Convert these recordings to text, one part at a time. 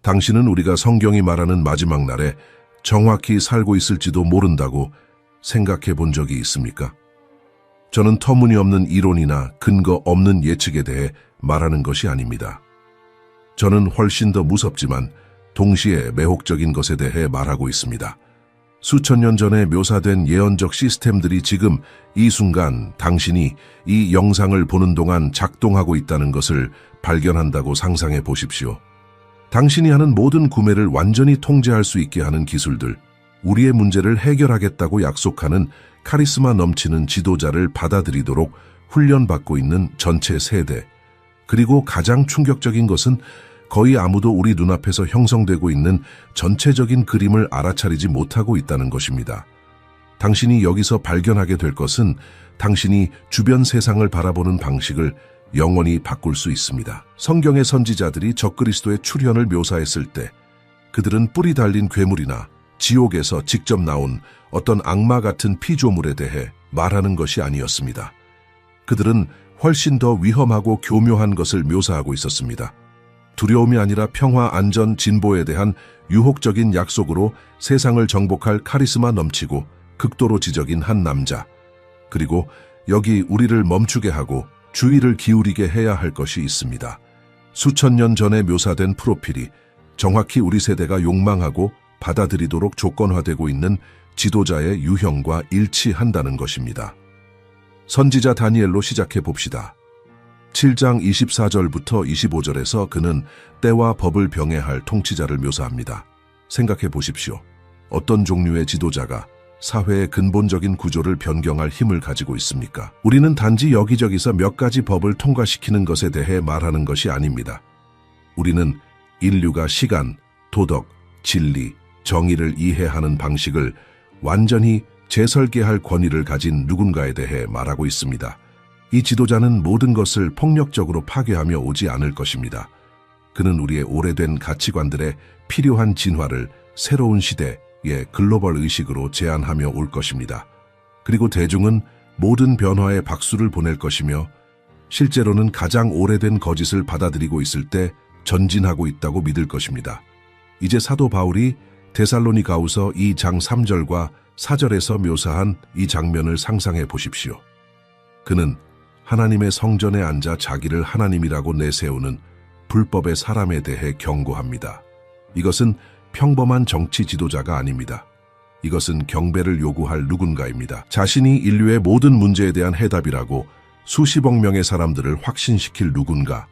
당신은 우리가 성경이 말하는 마지막 날에 정확히 살고 있을지도 모른다고 생각해 본 적이 있습니까? 저는 터무니없는 이론이나 근거 없는 예측에 대해 말하는 것이 아닙니다. 저는 훨씬 더 무섭지만 동시에 매혹적인 것에 대해 말하고 있습니다. 수천 년 전에 묘사된 예언적 시스템들이 지금 이 순간 당신이 이 영상을 보는 동안 작동하고 있다는 것을 발견한다고 상상해 보십시오. 당신이 하는 모든 구매를 완전히 통제할 수 있게 하는 기술들, 우리의 문제를 해결하겠다고 약속하는 카리스마 넘치는 지도자를 받아들이도록 훈련받고 있는 전체 세대, 그리고 가장 충격적인 것은 거의 아무도 우리 눈앞에서 형성되고 있는 전체적인 그림을 알아차리지 못하고 있다는 것입니다. 당신이 여기서 발견하게 될 것은 당신이 주변 세상을 바라보는 방식을 영원히 바꿀 수 있습니다. 성경의 선지자들이 적그리스도의 출현을 묘사했을 때 그들은 뿔이 달린 괴물이나 지옥에서 직접 나온 어떤 악마 같은 피조물에 대해 말하는 것이 아니었습니다. 그들은 훨씬 더 위험하고 교묘한 것을 묘사하고 있었습니다. 두려움이 아니라 평화, 안전, 진보에 대한 유혹적인 약속으로 세상을 정복할 카리스마 넘치고 극도로 지적인 한 남자. 그리고 여기 우리를 멈추게 하고 주의를 기울이게 해야 할 것이 있습니다. 수천 년 전에 묘사된 프로필이 정확히 우리 세대가 욕망하고 받아들이도록 조건화되고 있는 지도자의 유형과 일치한다는 것입니다. 선지자 다니엘로 시작해 봅시다. 7장 24절부터 25절에서 그는 때와 법을 병해할 통치자를 묘사합니다. 생각해 보십시오. 어떤 종류의 지도자가 사회의 근본적인 구조를 변경할 힘을 가지고 있습니까? 우리는 단지 여기저기서 몇 가지 법을 통과시키는 것에 대해 말하는 것이 아닙니다. 우리는 인류가 시간, 도덕, 진리, 정의를 이해하는 방식을 완전히 재설계할 권위를 가진 누군가에 대해 말하고 있습니다. 이 지도자는 모든 것을 폭력적으로 파괴하며 오지 않을 것입니다. 그는 우리의 오래된 가치관들에 필요한 진화를 새로운 시대의 글로벌 의식으로 제안하며 올 것입니다. 그리고 대중은 모든 변화에 박수를 보낼 것이며 실제로는 가장 오래된 거짓을 받아들이고 있을 때 전진하고 있다고 믿을 것입니다. 이제 사도 바울이 데살로니가후서 2장 3절과 4절에서 묘사한 이 장면을 상상해 보십시오. 그는 하나님의 성전에 앉아 자기를 하나님이라고 내세우는 불법의 사람에 대해 경고합니다. 이것은 평범한 정치 지도자가 아닙니다. 이것은 경배를 요구할 누군가입니다. 자신이 인류의 모든 문제에 대한 해답이라고 수십억 명의 사람들을 확신시킬 누군가.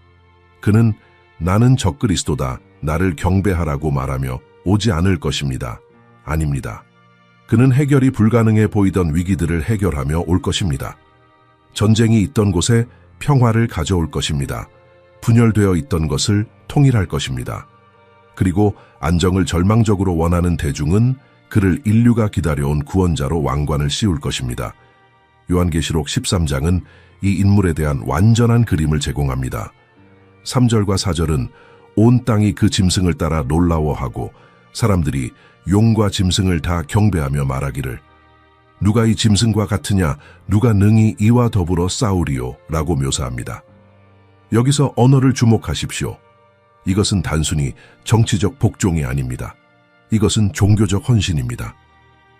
그는 나는 적그리스도다, 나를 경배하라고 말하며 오지 않을 것입니다. 아닙니다. 그는 해결이 불가능해 보이던 위기들을 해결하며 올 것입니다. 전쟁이 있던 곳에 평화를 가져올 것입니다. 분열되어 있던 것을 통일할 것입니다. 그리고 안정을 절망적으로 원하는 대중은 그를 인류가 기다려온 구원자로 왕관을 씌울 것입니다. 요한계시록 13장은 이 인물에 대한 완전한 그림을 제공합니다. 3절과 4절은 온 땅이 그 짐승을 따라 놀라워하고 사람들이 용과 짐승을 다 경배하며 말하기를 누가 이 짐승과 같으냐, 누가 능히 이와 더불어 싸우리요 라고 묘사합니다. 여기서 언어를 주목하십시오. 이것은 단순히 정치적 복종이 아닙니다. 이것은 종교적 헌신입니다.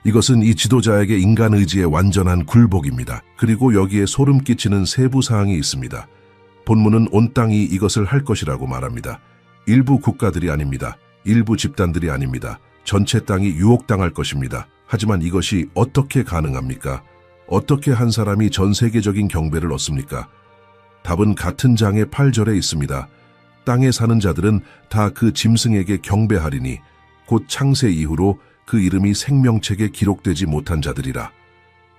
이것은 이 지도자에게 인간 의지의 완전한 굴복입니다. 그리고 여기에 소름 끼치는 세부 사항이 있습니다. 본문은 온 땅이 이것을 할 것이라고 말합니다. 일부 국가들이 아닙니다. 일부 집단들이 아닙니다. 전체 땅이 유혹당할 것입니다. 하지만 이것이 어떻게 가능합니까? 어떻게 한 사람이 전 세계적인 경배를 얻습니까? 답은 같은 장의 8절에 있습니다. 땅에 사는 자들은 다 그 짐승에게 경배하리니 곧 창세 이후로 그 이름이 생명책에 기록되지 못한 자들이라.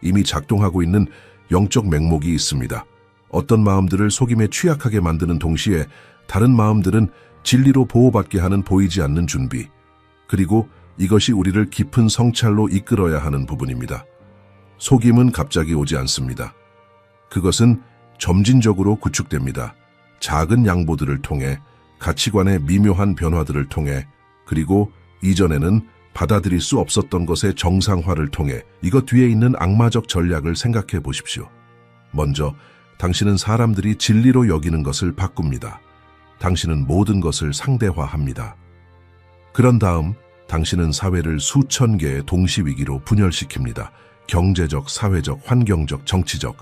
이미 작동하고 있는 영적 맹목이 있습니다. 어떤 마음들을 속임에 취약하게 만드는 동시에 다른 마음들은 진리로 보호받게 하는 보이지 않는 준비. 그리고 이것이 우리를 깊은 성찰로 이끌어야 하는 부분입니다. 속임은 갑자기 오지 않습니다. 그것은 점진적으로 구축됩니다. 작은 양보들을 통해, 가치관의 미묘한 변화들을 통해, 그리고 이전에는 받아들일 수 없었던 것의 정상화를 통해 이것 뒤에 있는 악마적 전략을 생각해 보십시오. 먼저 당신은 사람들이 진리로 여기는 것을 바꿉니다. 당신은 모든 것을 상대화합니다. 그런 다음 당신은 사회를 수천 개의 동시 위기로 분열시킵니다. 경제적, 사회적, 환경적, 정치적.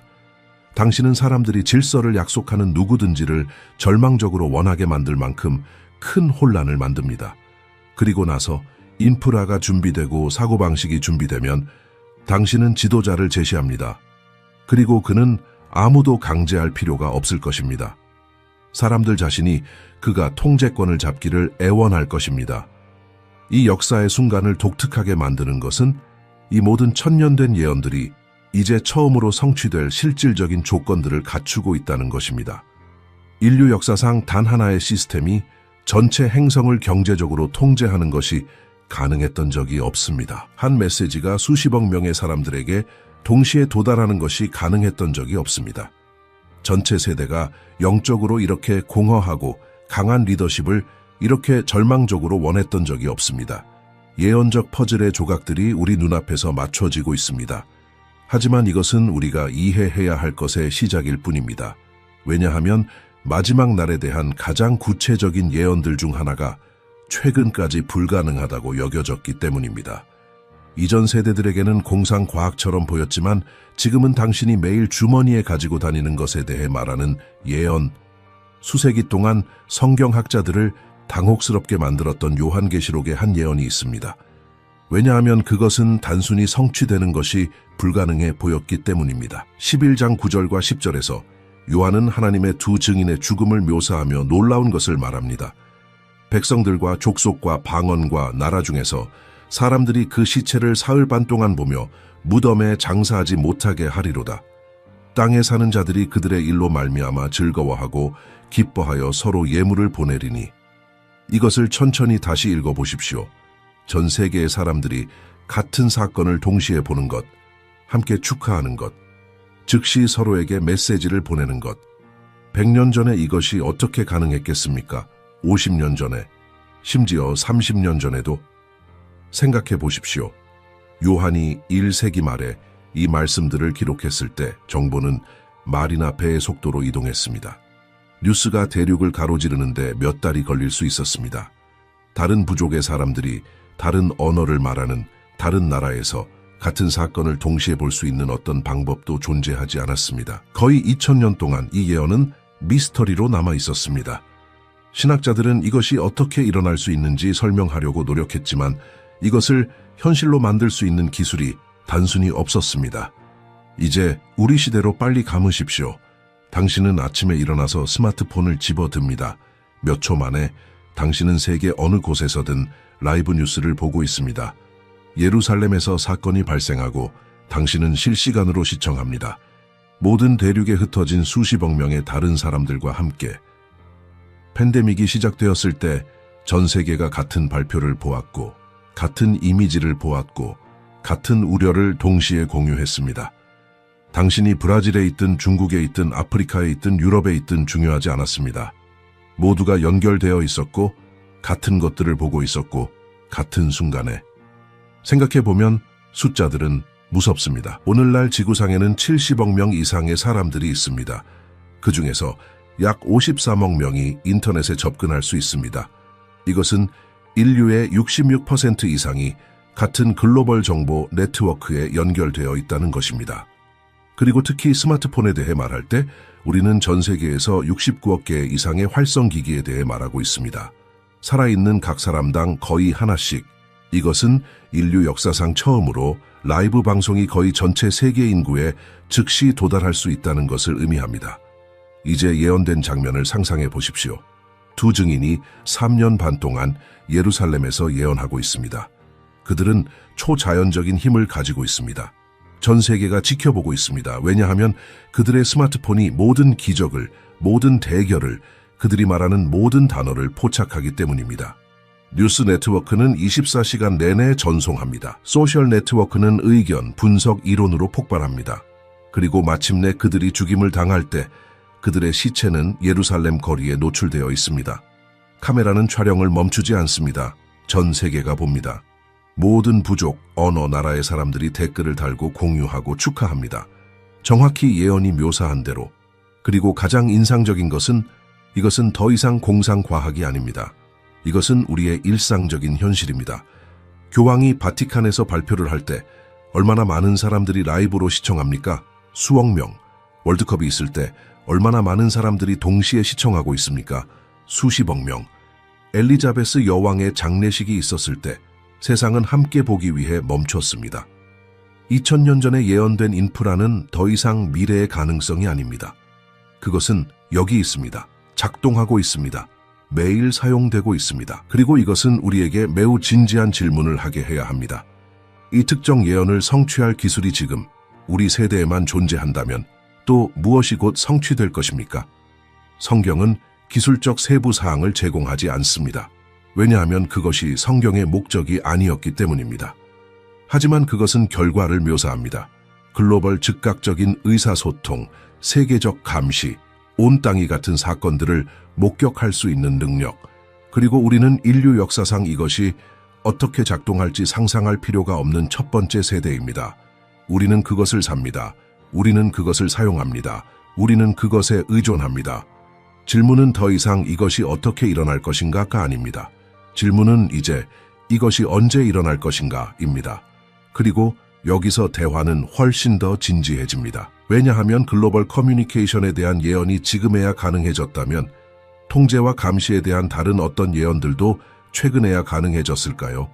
당신은 사람들이 질서를 약속하는 누구든지를 절망적으로 원하게 만들 만큼 큰 혼란을 만듭니다. 그리고 나서 인프라가 준비되고 사고방식이 준비되면 당신은 지도자를 제시합니다. 그리고 그는 아무도 강제할 필요가 없을 것입니다. 사람들 자신이 그가 통제권을 잡기를 애원할 것입니다. 이 역사의 순간을 독특하게 만드는 것은 이 모든 천년된 예언들이 이제 처음으로 성취될 실질적인 조건들을 갖추고 있다는 것입니다. 인류 역사상 단 하나의 시스템이 전체 행성을 경제적으로 통제하는 것이 가능했던 적이 없습니다. 한 메시지가 수십억 명의 사람들에게 동시에 도달하는 것이 가능했던 적이 없습니다. 전체 세대가 영적으로 이렇게 공허하고 강한 리더십을 이렇게 절망적으로 원했던 적이 없습니다. 예언적 퍼즐의 조각들이 우리 눈앞에서 맞춰지고 있습니다. 하지만 이것은 우리가 이해해야 할 것의 시작일 뿐입니다. 왜냐하면 마지막 날에 대한 가장 구체적인 예언들 중 하나가 최근까지 불가능하다고 여겨졌기 때문입니다. 이전 세대들에게는 공상과학처럼 보였지만 지금은 당신이 매일 주머니에 가지고 다니는 것에 대해 말하는 예언, 수세기 동안 성경학자들을 당혹스럽게 만들었던 요한계시록의 한 예언이 있습니다. 왜냐하면 그것은 단순히 성취되는 것이 불가능해 보였기 때문입니다. 11장 9절과 10절에서 요한은 하나님의 두 증인의 죽음을 묘사하며 놀라운 것을 말합니다. 백성들과 족속과 방언과 나라 중에서 사람들이 그 시체를 사흘 반 동안 보며 무덤에 장사하지 못하게 하리로다. 땅에 사는 자들이 그들의 일로 말미암아 즐거워하고 기뻐하여 서로 예물을 보내리니. 이것을 천천히 다시 읽어보십시오. 전 세계의 사람들이 같은 사건을 동시에 보는 것, 함께 축하하는 것, 즉시 서로에게 메시지를 보내는 것. 100년 전에 이것이 어떻게 가능했겠습니까? 50년 전에, 심지어 30년 전에도. 생각해 보십시오. 요한이 1세기 말에 이 말씀들을 기록했을 때 정보는 말이나 배의 속도로 이동했습니다. 뉴스가 대륙을 가로지르는데 몇 달이 걸릴 수 있었습니다. 다른 부족의 사람들이 다른 언어를 말하는 다른 나라에서 같은 사건을 동시에 볼 수 있는 어떤 방법도 존재하지 않았습니다. 거의 2000년 동안 이 예언은 미스터리로 남아 있었습니다. 신학자들은 이것이 어떻게 일어날 수 있는지 설명하려고 노력했지만 이것을 현실로 만들 수 있는 기술이 단순히 없었습니다. 이제 우리 시대로 빨리 감으십시오. 당신은 아침에 일어나서 스마트폰을 집어듭니다. 몇 초 만에 당신은 세계 어느 곳에서든 라이브 뉴스를 보고 있습니다. 예루살렘에서 사건이 발생하고 당신은 실시간으로 시청합니다. 모든 대륙에 흩어진 수십억 명의 다른 사람들과 함께. 팬데믹이 시작되었을 때 전 세계가 같은 발표를 보았고 같은 이미지를 보았고 같은 우려를 동시에 공유했습니다. 당신이 브라질에 있든 중국에 있든 아프리카에 있든 유럽에 있든 중요하지 않았습니다. 모두가 연결되어 있었고 같은 것들을 보고 있었고 같은 순간에. 생각해보면 숫자들은 무섭습니다. 오늘날 지구상에는 70억 명 이상의 사람들이 있습니다. 그 중에서 약 53억 명이 인터넷에 접근할 수 있습니다. 이것은 인류의 66% 이상이 같은 글로벌 정보 네트워크에 연결되어 있다는 것입니다. 그리고 특히 스마트폰에 대해 말할 때 우리는 전 세계에서 69억 개 이상의 활성기기에 대해 말하고 있습니다. 살아있는 각 사람당 거의 하나씩. 이것은 인류 역사상 처음으로 라이브 방송이 거의 전체 세계 인구에 즉시 도달할 수 있다는 것을 의미합니다. 이제 예언된 장면을 상상해 보십시오. 두 증인이 3년 반 동안 예루살렘에서 예언하고 있습니다. 그들은 초자연적인 힘을 가지고 있습니다. 전 세계가 지켜보고 있습니다. 왜냐하면 그들의 스마트폰이 모든 기적을, 모든 대결을, 그들이 말하는 모든 단어를 포착하기 때문입니다. 뉴스 네트워크는 24시간 내내 전송합니다. 소셜 네트워크는 의견, 분석, 이론으로 폭발합니다. 그리고 마침내 그들이 죽임을 당할 때 그들의 시체는 예루살렘 거리에 노출되어 있습니다. 카메라는 촬영을 멈추지 않습니다. 전 세계가 봅니다. 모든 부족, 언어, 나라의 사람들이 댓글을 달고 공유하고 축하합니다. 정확히 예언이 묘사한 대로. 그리고 가장 인상적인 것은 이것은 더 이상 공상과학이 아닙니다. 이것은 우리의 일상적인 현실입니다. 교황이 바티칸에서 발표를 할 때 얼마나 많은 사람들이 라이브로 시청합니까? 수억 명. 월드컵이 있을 때 얼마나 많은 사람들이 동시에 시청하고 있습니까? 수십억 명. 엘리자베스 여왕의 장례식이 있었을 때 세상은 함께 보기 위해 멈췄습니다. 2000년 전에 예언된 인프라는 더 이상 미래의 가능성이 아닙니다. 그것은 여기 있습니다. 작동하고 있습니다. 매일 사용되고 있습니다. 그리고 이것은 우리에게 매우 진지한 질문을 하게 해야 합니다. 이 특정 예언을 성취할 기술이 지금 우리 세대에만 존재한다면 또 무엇이 곧 성취될 것입니까? 성경은 기술적 세부 사항을 제공하지 않습니다. 왜냐하면 그것이 성경의 목적이 아니었기 때문입니다. 하지만 그것은 결과를 묘사합니다. 글로벌 즉각적인 의사소통, 세계적 감시, 온 땅이 같은 사건들을 목격할 수 있는 능력, 그리고 우리는 인류 역사상 이것이 어떻게 작동할지 상상할 필요가 없는 첫 번째 세대입니다. 우리는 그것을 삽니다. 우리는 그것을 사용합니다. 우리는 그것에 의존합니다. 질문은 더 이상 이것이 어떻게 일어날 것인가가 아닙니다. 질문은 이제 이것이 언제 일어날 것인가입니다. 그리고 여기서 대화는 훨씬 더 진지해집니다. 왜냐하면 글로벌 커뮤니케이션에 대한 예언이 지금에야 가능해졌다면 통제와 감시에 대한 다른 어떤 예언들도 최근에야 가능해졌을까요?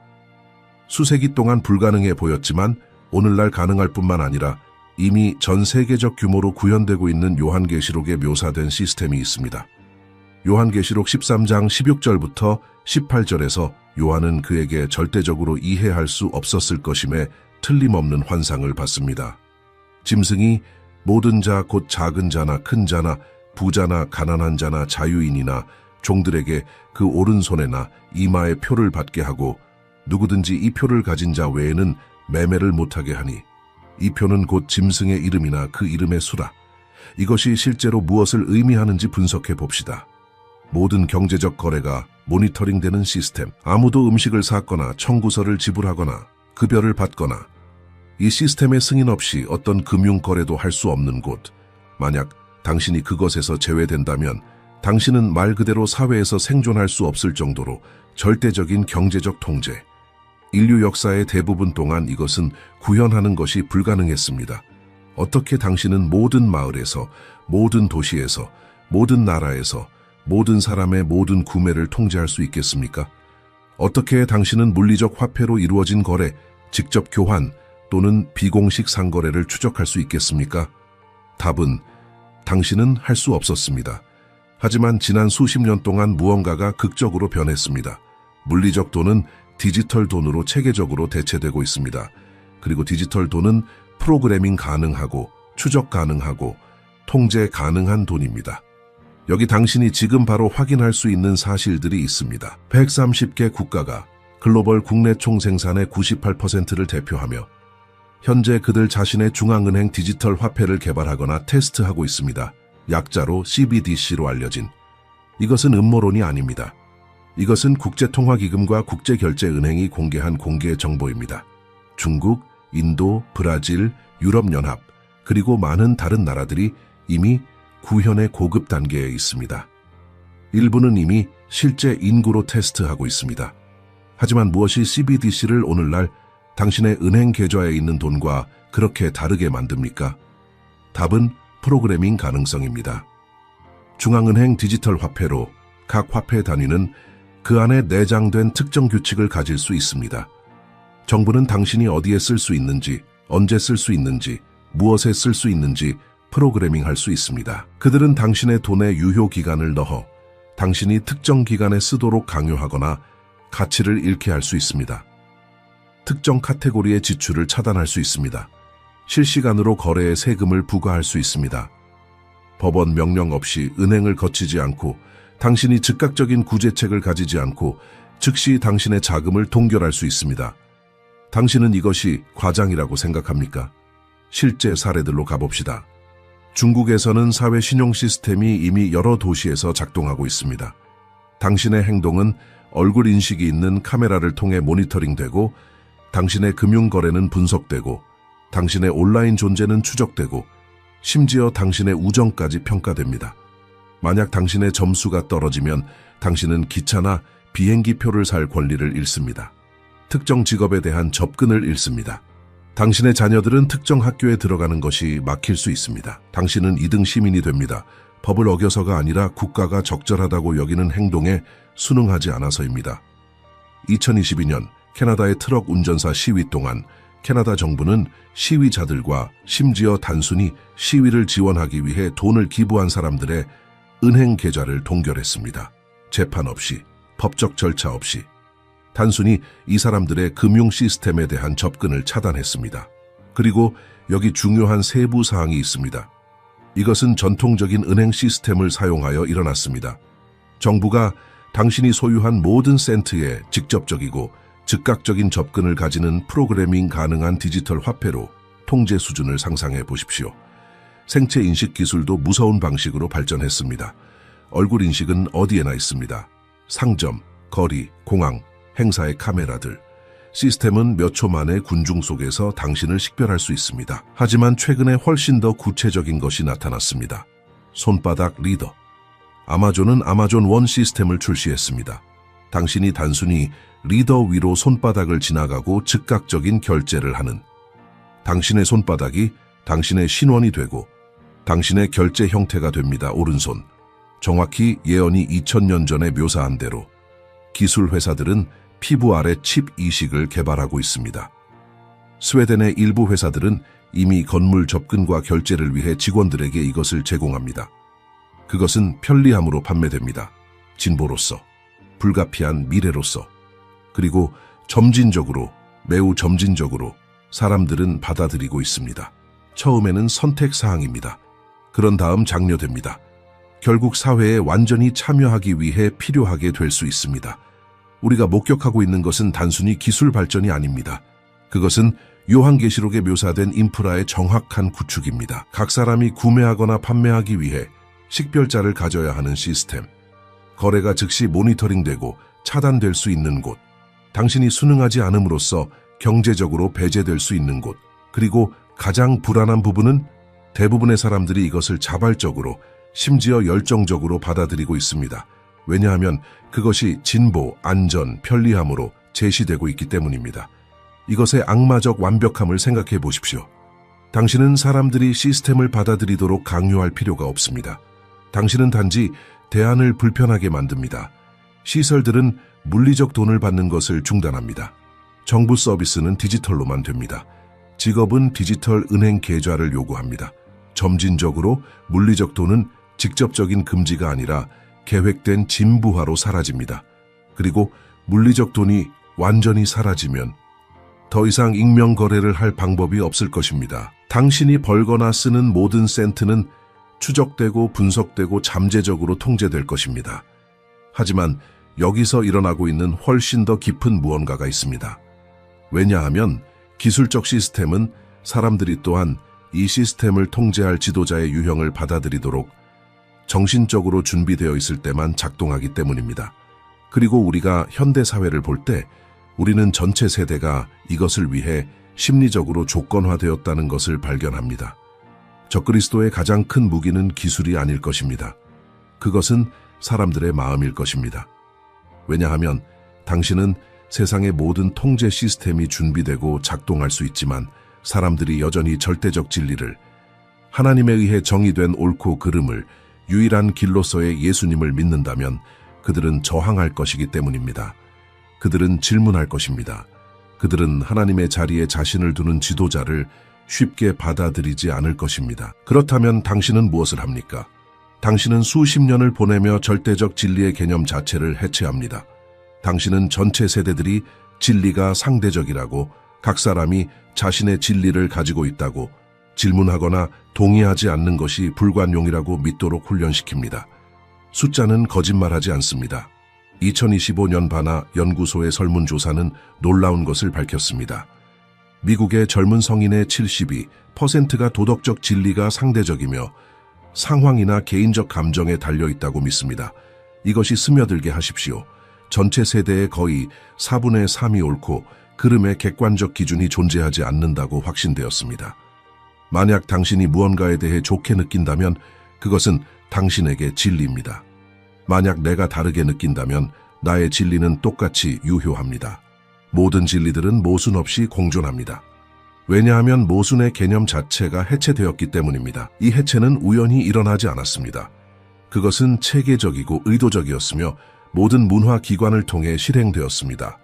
수세기 동안 불가능해 보였지만 오늘날 가능할 뿐만 아니라 이미 전 세계적 규모로 구현되고 있는 요한계시록에 묘사된 시스템이 있습니다. 요한계시록 13장 16절부터 18절에서 요한은 그에게 절대적으로 이해할 수 없었을 것임에 틀림없는 환상을 받습니다. 짐승이 모든 자 곧 작은 자나 큰 자나 부자나 가난한 자나 자유인이나 종들에게 그 오른손에나 이마에 표를 받게 하고 누구든지 이 표를 가진 자 외에는 매매를 못하게 하니 이 표는 곧 짐승의 이름이나 그 이름의 수라. 이것이 실제로 무엇을 의미하는지 분석해 봅시다. 모든 경제적 거래가 모니터링되는 시스템, 아무도 음식을 샀거나 청구서를 지불하거나 급여를 받거나 이 시스템의 승인 없이 어떤 금융거래도 할 수 없는 곳. 만약 당신이 그것에서 제외된다면 당신은 말 그대로 사회에서 생존할 수 없을 정도로 절대적인 경제적 통제. 인류 역사의 대부분 동안 이것은 구현하는 것이 불가능했습니다. 어떻게 당신은 모든 마을에서, 모든 도시에서, 모든 나라에서, 모든 사람의 모든 구매를 통제할 수 있겠습니까? 어떻게 당신은 물리적 화폐로 이루어진 거래, 직접 교환 또는 비공식 상거래를 추적할 수 있겠습니까? 답은 당신은 할 수 없었습니다. 하지만 지난 수십 년 동안 무언가가 극적으로 변했습니다. 물리적 돈은 디지털 돈으로 체계적으로 대체되고 있습니다. 그리고 디지털 돈은 프로그래밍 가능하고 추적 가능하고 통제 가능한 돈입니다. 여기 당신이 지금 바로 확인할 수 있는 사실들이 있습니다. 130개 국가가 글로벌 국내 총생산의 98%를 대표하며 현재 그들 자신의 중앙은행 디지털 화폐를 개발하거나 테스트하고 있습니다. 약자로 CBDC로 알려진. 이것은 음모론이 아닙니다. 이것은 국제통화기금과 국제결제은행이 공개한 공개 정보입니다. 중국, 인도, 브라질, 유럽연합, 그리고 많은 다른 나라들이 이미 구현의 고급 단계에 있습니다. 일부는 이미 실제 인구로 테스트하고 있습니다. 하지만 무엇이 CBDC를 오늘날 당신의 은행 계좌에 있는 돈과 그렇게 다르게 만듭니까? 답은 프로그래밍 가능성입니다. 중앙은행 디지털 화폐로 각 화폐 단위는 그 안에 내장된 특정 규칙을 가질 수 있습니다. 정부는 당신이 어디에 쓸 수 있는지, 언제 쓸 수 있는지, 무엇에 쓸 수 있는지 프로그래밍할 수 있습니다. 그들은 당신의 돈에 유효 기간을 넣어 당신이 특정 기간에 쓰도록 강요하거나 가치를 잃게 할 수 있습니다. 특정 카테고리의 지출을 차단할 수 있습니다. 실시간으로 거래에 세금을 부과할 수 있습니다. 법원 명령 없이 은행을 거치지 않고 당신이 즉각적인 구제책을 가지지 않고 즉시 당신의 자금을 동결할 수 있습니다. 당신은 이것이 과장이라고 생각합니까? 실제 사례들로 가봅시다. 중국에서는 사회 신용 시스템이 이미 여러 도시에서 작동하고 있습니다. 당신의 행동은 얼굴 인식이 있는 카메라를 통해 모니터링되고 당신의 금융거래는 분석되고 당신의 온라인 존재는 추적되고 심지어 당신의 우정까지 평가됩니다. 만약 당신의 점수가 떨어지면 당신은 기차나 비행기표를 살 권리를 잃습니다. 특정 직업에 대한 접근을 잃습니다. 당신의 자녀들은 특정 학교에 들어가는 것이 막힐 수 있습니다. 당신은 2등 시민이 됩니다. 법을 어겨서가 아니라 국가가 적절하다고 여기는 행동에 순응하지 않아서입니다. 2022년 캐나다의 트럭 운전사 시위 동안 캐나다 정부는 시위자들과 심지어 단순히 시위를 지원하기 위해 돈을 기부한 사람들의 은행 계좌를 동결했습니다. 재판 없이, 법적 절차 없이. 단순히 이 사람들의 금융 시스템에 대한 접근을 차단했습니다. 그리고 여기 중요한 세부 사항이 있습니다. 이것은 전통적인 은행 시스템을 사용하여 일어났습니다. 정부가 당신이 소유한 모든 센트에 직접적이고 즉각적인 접근을 가지는 프로그래밍 가능한 디지털 화폐로 통제 수준을 상상해 보십시오. 생체 인식 기술도 무서운 방식으로 발전했습니다. 얼굴 인식은 어디에나 있습니다. 상점, 거리, 공항, 행사의 카메라들. 시스템은 몇 초 만에 군중 속에서 당신을 식별할 수 있습니다. 하지만 최근에 훨씬 더 구체적인 것이 나타났습니다. 손바닥 리더. 아마존은 아마존 원 시스템을 출시했습니다. 당신이 단순히 리더 위로 손바닥을 지나가고 즉각적인 결제를 하는, 당신의 손바닥이 당신의 신원이 되고 당신의 결제 형태가 됩니다. 오른손. 정확히 예언이 2000년 전에 묘사한 대로 기술 회사들은 피부 아래 칩 이식을 개발하고 있습니다. 스웨덴의 일부 회사들은 이미 건물 접근과 결제를 위해 직원들에게 이것을 제공합니다. 그것은 편리함으로 판매됩니다. 진보로서, 불가피한 미래로서, 그리고 점진적으로, 매우 점진적으로 사람들은 받아들이고 있습니다. 처음에는 선택사항입니다. 그런 다음 장려됩니다. 결국 사회에 완전히 참여하기 위해 필요하게 될 수 있습니다. 우리가 목격하고 있는 것은 단순히 기술 발전이 아닙니다. 그것은 요한계시록에 묘사된 인프라의 정확한 구축입니다. 각 사람이 구매하거나 판매하기 위해 식별자를 가져야 하는 시스템. 거래가 즉시 모니터링되고 차단될 수 있는 곳. 당신이 순응하지 않음으로써 경제적으로 배제될 수 있는 곳. 그리고 가장 불안한 부분은 대부분의 사람들이 이것을 자발적으로, 심지어 열정적으로 받아들이고 있습니다. 왜냐하면 그것이 진보, 안전, 편리함으로 제시되고 있기 때문입니다. 이것의 악마적 완벽함을 생각해 보십시오. 당신은 사람들이 시스템을 받아들이도록 강요할 필요가 없습니다. 당신은 단지 대안을 불편하게 만듭니다. 시설들은 물리적 돈을 받는 것을 중단합니다. 정부 서비스는 디지털로만 됩니다. 직업은 디지털 은행 계좌를 요구합니다. 점진적으로 물리적 돈은 직접적인 금지가 아니라 계획된 진부화로 사라집니다. 그리고 물리적 돈이 완전히 사라지면 더 이상 익명 거래를 할 방법이 없을 것입니다. 당신이 벌거나 쓰는 모든 센트는 추적되고 분석되고 잠재적으로 통제될 것입니다. 하지만 여기서 일어나고 있는 훨씬 더 깊은 무언가가 있습니다. 왜냐하면 기술적 시스템은 사람들이 또한 이 시스템을 통제할 지도자의 유형을 받아들이도록 정신적으로 준비되어 있을 때만 작동하기 때문입니다. 그리고 우리가 현대 사회를 볼 때 우리는 전체 세대가 이것을 위해 심리적으로 조건화되었다는 것을 발견합니다. 적그리스도의 가장 큰 무기는 기술이 아닐 것입니다. 그것은 사람들의 마음일 것입니다. 왜냐하면 당신은 세상의 모든 통제 시스템이 준비되고 작동할 수 있지만 사람들이 여전히 절대적 진리를, 하나님에 의해 정의된 옳고 그름을, 유일한 길로서의 예수님을 믿는다면 그들은 저항할 것이기 때문입니다. 그들은 질문할 것입니다. 그들은 하나님의 자리에 자신을 두는 지도자를 쉽게 받아들이지 않을 것입니다. 그렇다면 당신은 무엇을 합니까? 당신은 수십 년을 보내며 절대적 진리의 개념 자체를 해체합니다. 당신은 전체 세대들이 진리가 상대적이라고, 각 사람이 자신의 진리를 가지고 있다고 질문하거나 동의하지 않는 것이 불관용이라고 믿도록 훈련시킵니다. 숫자는 거짓말하지 않습니다. 2025년 바나 연구소의 설문조사는 놀라운 것을 밝혔습니다. 미국의 젊은 성인의 72%가 도덕적 진리가 상대적이며 상황이나 개인적 감정에 달려있다고 믿습니다. 이것이 스며들게 하십시오. 전체 세대의 거의 4분의 3이 옳고 그름의 객관적 기준이 존재하지 않는다고 확신되었습니다. 만약 당신이 무언가에 대해 좋게 느낀다면 그것은 당신에게 진리입니다. 만약 내가 다르게 느낀다면 나의 진리는 똑같이 유효합니다. 모든 진리들은 모순 없이 공존합니다. 왜냐하면 모순의 개념 자체가 해체되었기 때문입니다. 이 해체는 우연히 일어나지 않았습니다. 그것은 체계적이고 의도적이었으며 모든 문화 기관을 통해 실행되었습니다.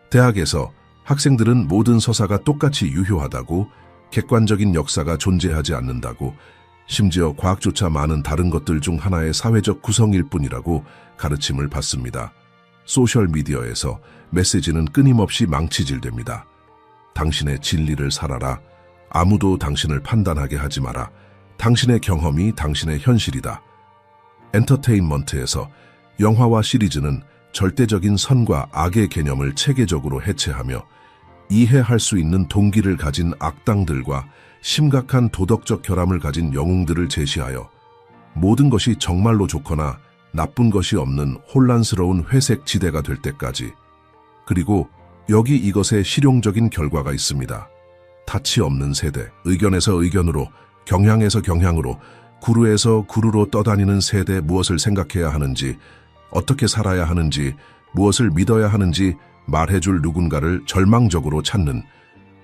대학에서 학생들은 모든 서사가 똑같이 유효하다고, 객관적인 역사가 존재하지 않는다고, 심지어 과학조차 많은 다른 것들 중 하나의 사회적 구성일 뿐이라고 가르침을 받습니다. 소셜미디어에서 메시지는 끊임없이 망치질됩니다. 당신의 진리를 살아라. 아무도 당신을 판단하게 하지 마라. 당신의 경험이 당신의 현실이다. 엔터테인먼트에서 영화와 시리즈는 절대적인 선과 악의 개념을 체계적으로 해체하며 이해할 수 있는 동기를 가진 악당들과 심각한 도덕적 결함을 가진 영웅들을 제시하여 모든 것이 정말로 좋거나 나쁜 것이 없는 혼란스러운 회색 지대가 될 때까지. 그리고 여기 이것에 실용적인 결과가 있습니다. 타치 없는 세대, 의견에서 의견으로, 경향에서 경향으로, 구루에서 구루로 떠다니는 세대, 무엇을 생각해야 하는지, 어떻게 살아야 하는지, 무엇을 믿어야 하는지 말해줄 누군가를 절망적으로 찾는,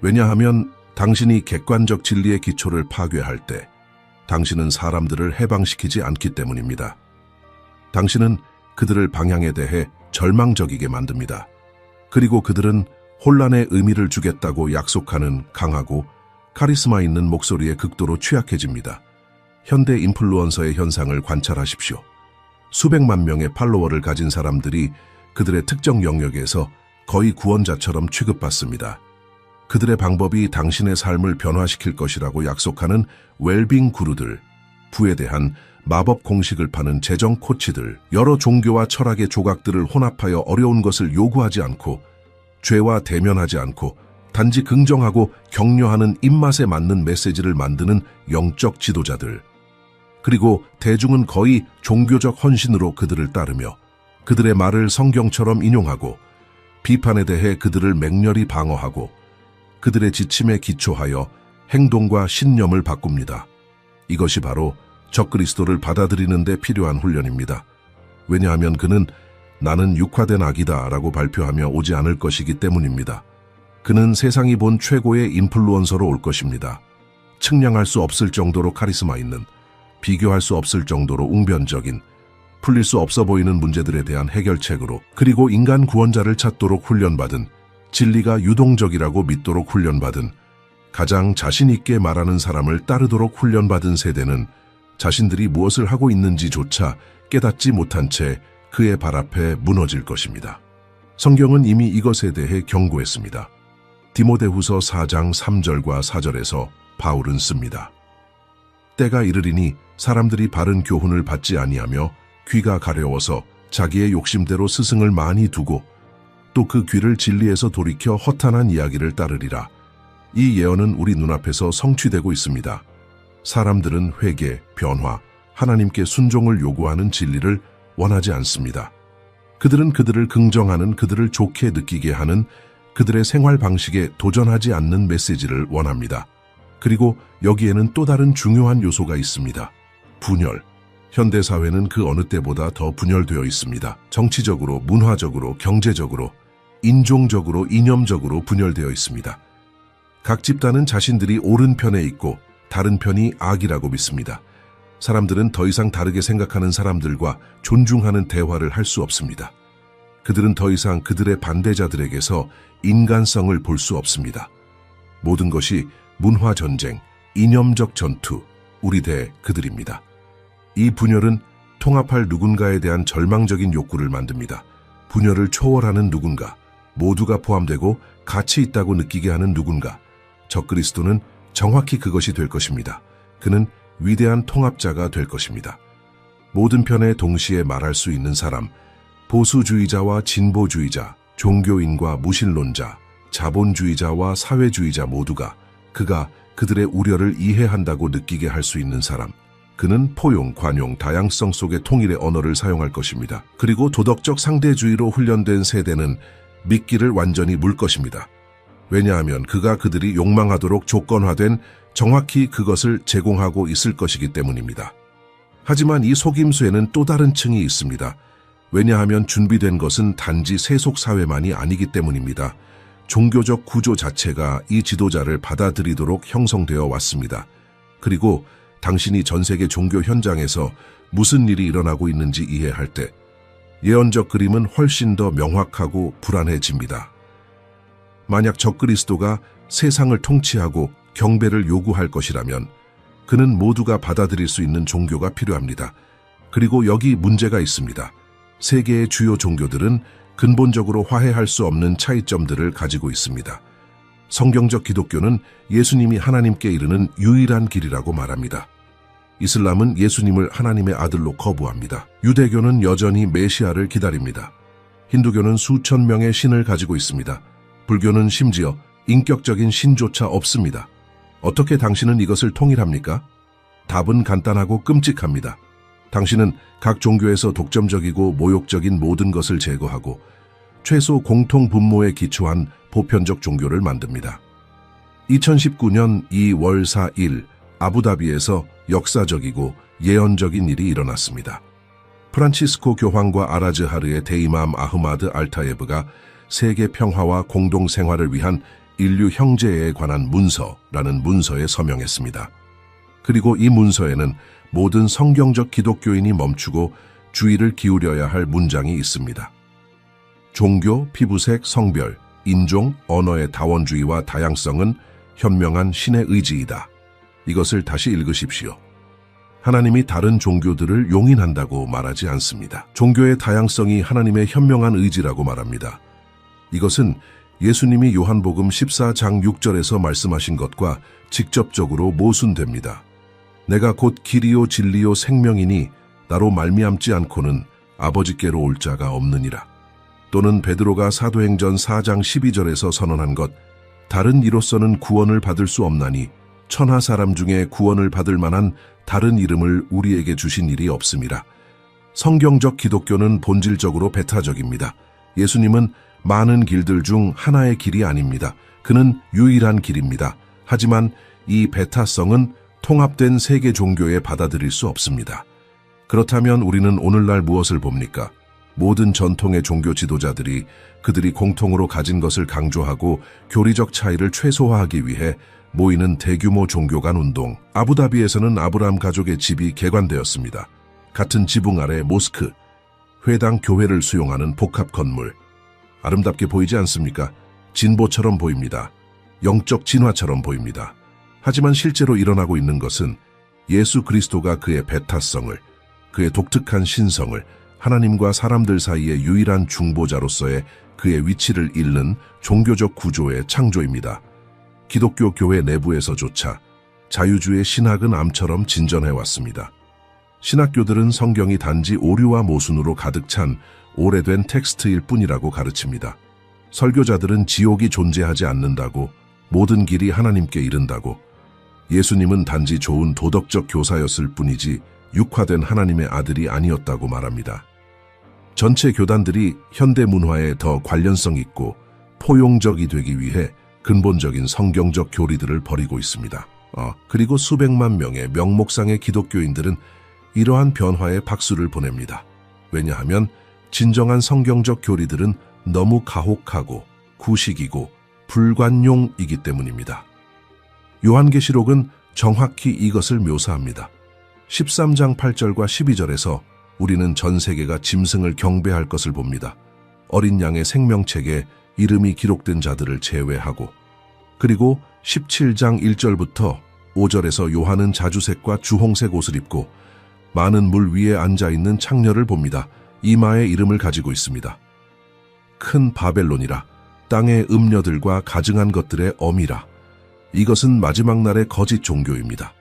왜냐하면 당신이 객관적 진리의 기초를 파괴할 때 당신은 사람들을 해방시키지 않기 때문입니다. 당신은 그들을 방향에 대해 절망적이게 만듭니다. 그리고 그들은 혼란의 의미를 주겠다고 약속하는 강하고 카리스마 있는 목소리에 극도로 취약해집니다. 현대 인플루언서의 현상을 관찰하십시오. 수백만 명의 팔로워를 가진 사람들이 그들의 특정 영역에서 거의 구원자처럼 취급받습니다. 그들의 방법이 당신의 삶을 변화시킬 것이라고 약속하는 웰빙 구루들, 부에 대한 마법 공식을 파는 재정 코치들, 여러 종교와 철학의 조각들을 혼합하여 어려운 것을 요구하지 않고 죄와 대면하지 않고 단지 긍정하고 격려하는 입맛에 맞는 메시지를 만드는 영적 지도자들. 그리고 대중은 거의 종교적 헌신으로 그들을 따르며 그들의 말을 성경처럼 인용하고 비판에 대해 그들을 맹렬히 방어하고 그들의 지침에 기초하여 행동과 신념을 바꿉니다. 이것이 바로 적그리스도를 받아들이는 데 필요한 훈련입니다. 왜냐하면 그는 나는 육화된 악이다 라고 발표하며 오지 않을 것이기 때문입니다. 그는 세상이 본 최고의 인플루언서로 올 것입니다. 측량할 수 없을 정도로 카리스마 있는, 비교할 수 없을 정도로 웅변적인, 풀릴 수 없어 보이는 문제들에 대한 해결책으로, 그리고 인간 구원자를 찾도록 훈련받은, 진리가 유동적이라고 믿도록 훈련받은, 가장 자신 있게 말하는 사람을 따르도록 훈련받은 세대는 자신들이 무엇을 하고 있는지조차 깨닫지 못한 채 그의 발 앞에 무너질 것입니다. 성경은 이미 이것에 대해 경고했습니다. 디모데후서 4장 3절과 4절에서 바울은 씁니다. 때가 이르리니 사람들이 바른 교훈을 받지 아니하며 귀가 가려워서 자기의 욕심대로 스승을 많이 두고 또 그 귀를 진리에서 돌이켜 허탄한 이야기를 따르리라. 이 예언은 우리 눈앞에서 성취되고 있습니다. 사람들은 회개, 변화, 하나님께 순종을 요구하는 진리를 원하지 않습니다. 그들은 그들을 긍정하는, 그들을 좋게 느끼게 하는, 그들의 생활 방식에 도전하지 않는 메시지를 원합니다. 그리고 여기에는 또 다른 중요한 요소가 있습니다. 분열. 현대사회는 그 어느 때보다 더 분열되어 있습니다. 정치적으로, 문화적으로, 경제적으로, 인종적으로, 이념적으로 분열되어 있습니다. 각 집단은 자신들이 옳은 편에 있고 다른 편이 악이라고 믿습니다. 사람들은 더 이상 다르게 생각하는 사람들과 존중하는 대화를 할 수 없습니다. 그들은 더 이상 그들의 반대자들에게서 인간성을 볼 수 없습니다. 모든 것이 문화 전쟁, 이념적 전투, 우리 대 그들입니다. 이 분열은 통합할 누군가에 대한 절망적인 욕구를 만듭니다. 분열을 초월하는 누군가, 모두가 포함되고 가치 있다고 느끼게 하는 누군가. 적그리스도는 정확히 그것이 될 것입니다. 그는 위대한 통합자가 될 것입니다. 모든 편에 동시에 말할 수 있는 사람, 보수주의자와 진보주의자, 종교인과 무신론자, 자본주의자와 사회주의자 모두가 그가 그들의 우려를 이해한다고 느끼게 할 수 있는 사람. 그는 포용, 관용, 다양성 속의 통일의 언어를 사용할 것입니다. 그리고 도덕적 상대주의로 훈련된 세대는 믿기를 완전히 물 것입니다. 왜냐하면 그가 그들이 욕망하도록 조건화된 정확히 그것을 제공하고 있을 것이기 때문입니다. 하지만 이 속임수에는 또 다른 층이 있습니다. 왜냐하면 준비된 것은 단지 세속사회만이 아니기 때문입니다. 종교적 구조 자체가 이 지도자를 받아들이도록 형성되어 왔습니다. 그리고 당신이 전 세계 종교 현장에서 무슨 일이 일어나고 있는지 이해할 때 예언적 그림은 훨씬 더 명확하고 불안해집니다. 만약 적그리스도가 세상을 통치하고 경배를 요구할 것이라면 그는 모두가 받아들일 수 있는 종교가 필요합니다. 그리고 여기 문제가 있습니다. 세계의 주요 종교들은 근본적으로 화해할 수 없는 차이점들을 가지고 있습니다. 성경적 기독교는 예수님이 하나님께 이르는 유일한 길이라고 말합니다. 이슬람은 예수님을 하나님의 아들로 거부합니다. 유대교는 여전히 메시아를 기다립니다. 힌두교는 수천 명의 신을 가지고 있습니다. 불교는 심지어 인격적인 신조차 없습니다. 어떻게 당신은 이것을 통일합니까? 답은 간단하고 끔찍합니다. 당신은 각 종교에서 독점적이고 모욕적인 모든 것을 제거하고 최소 공통 분모에 기초한 보편적 종교를 만듭니다. 2019년 2월 4일 아부다비에서 역사적이고 예언적인 일이 일어났습니다. 프란치스코 교황과 아라즈하르의 대이맘 아흐마드 알타예브가 세계 평화와 공동 생활을 위한 인류 형제에 관한 문서라는 문서에 서명했습니다. 그리고 이 문서에는 모든 성경적 기독교인이 멈추고 주의를 기울여야 할 문장이 있습니다. 종교, 피부색, 성별, 인종, 언어의 다원주의와 다양성은 현명한 신의 의지이다. 이것을 다시 읽으십시오. 하나님이 다른 종교들을 용인한다고 말하지 않습니다. 종교의 다양성이 하나님의 현명한 의지라고 말합니다. 이것은 예수님이 요한복음 14장 6절에서 말씀하신 것과 직접적으로 모순됩니다. 내가 곧 길이요 진리요 생명이니 나로 말미암지 않고는 아버지께로 올 자가 없느니라. 또는 베드로가 사도행전 4장 12절에서 선언한 것, 다른 이로서는 구원을 받을 수 없나니 천하 사람 중에 구원을 받을 만한 다른 이름을 우리에게 주신 일이 없음이라. 성경적 기독교는 본질적으로 배타적입니다. 예수님은 많은 길들 중 하나의 길이 아닙니다. 그는 유일한 길입니다. 하지만 이 배타성은 통합된 세계 종교에 받아들일 수 없습니다. 그렇다면 우리는 오늘날 무엇을 봅니까? 모든 전통의 종교 지도자들이 그들이 공통으로 가진 것을 강조하고 교리적 차이를 최소화하기 위해 모이는 대규모 종교 간 운동. 아부다비에서는 아브라함 가족의 집이 개관되었습니다. 같은 지붕 아래 모스크, 회당 교회를 수용하는 복합 건물. 아름답게 보이지 않습니까? 진보처럼 보입니다. 영적 진화처럼 보입니다. 하지만 실제로 일어나고 있는 것은 예수 그리스도가 그의 배타성을, 그의 독특한 신성을, 하나님과 사람들 사이의 유일한 중보자로서의 그의 위치를 잃는 종교적 구조의 창조입니다. 기독교 교회 내부에서조차 자유주의 신학은 암처럼 진전해왔습니다. 신학교들은 성경이 단지 오류와 모순으로 가득 찬 오래된 텍스트일 뿐이라고 가르칩니다. 설교자들은 지옥이 존재하지 않는다고, 모든 길이 하나님께 이른다고, 예수님은 단지 좋은 도덕적 교사였을 뿐이지 육화된 하나님의 아들이 아니었다고 말합니다. 전체 교단들이 현대 문화에 더 관련성 있고 포용적이 되기 위해 근본적인 성경적 교리들을 버리고 있습니다. 그리고 수백만 명의 명목상의 기독교인들은 이러한 변화에 박수를 보냅니다. 왜냐하면 진정한 성경적 교리들은 너무 가혹하고 구식이고 불관용이기 때문입니다. 요한계시록은 정확히 이것을 묘사합니다. 13장 8절과 12절에서 우리는 전 세계가 짐승을 경배할 것을 봅니다. 어린 양의 생명책에 이름이 기록된 자들을 제외하고. 그리고 17장 1절부터 5절에서 요한은 자주색과 주홍색 옷을 입고 많은 물 위에 앉아있는 창녀를 봅니다. 이마에 이름을 가지고 있습니다. 큰 바벨론이라, 땅의 음녀들과 가증한 것들의 어미라. 이것은 마지막 날의 거짓 종교입니다.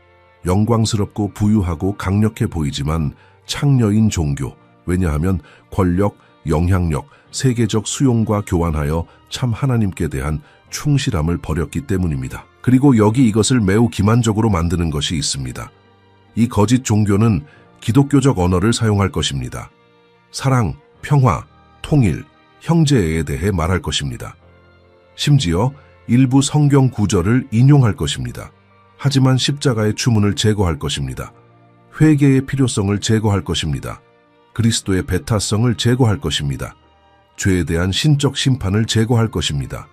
영광스럽고 부유하고 강력해 보이지만 창녀인 종교. 왜냐하면 권력, 영향력, 세계적 수용과 교환하여 참 하나님께 대한 충실함을 버렸기 때문입니다. 그리고 여기 이것을 매우 기만적으로 만드는 것이 있습니다. 이 거짓 종교는 기독교적 언어를 사용할 것입니다. 사랑, 평화, 통일, 형제에 대해 말할 것입니다. 심지어 일부 성경 구절을 인용할 것입니다. 하지만 십자가의 추문을 제거할 것입니다. 회개의 필요성을 제거할 것입니다. 그리스도의 배타성을 제거할 것입니다. 죄에 대한 신적 심판을 제거할 것입니다.